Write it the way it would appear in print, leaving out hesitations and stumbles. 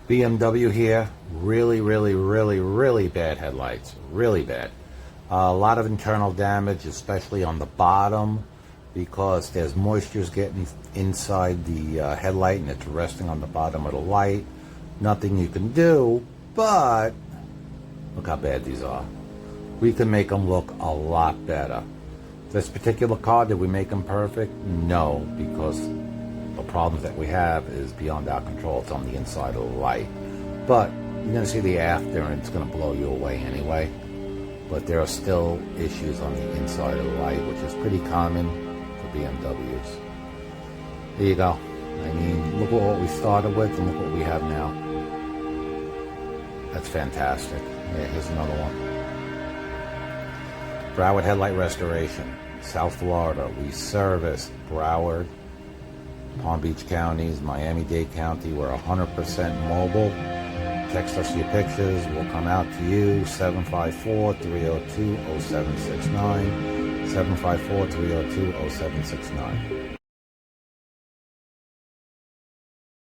BMW here. Really, really, really, really bad headlights. Really bad. A lot of internal damage, especially on the bottom, because there's moistures getting inside the headlight and it's resting on the bottom of the light. Nothing you can do, but look how bad these are. We can make them look a lot better. This particular car, did we make them perfect? No, because the problems that we have is beyond our control. It's on the inside of the light. But you're going to see the after and it's going to blow you away anyway. But there are still issues on the inside of the light, which is pretty common for BMWs. There you go. I mean, look at what we started with and look what we have now. That's fantastic. Yeah, here's another one. Broward Headlight Restoration, South Florida. We service Broward, Palm Beach counties, Miami-Dade County. We're 100% mobile. Text us your pictures. We'll come out to you. 754-302-0769. 754-302-0769.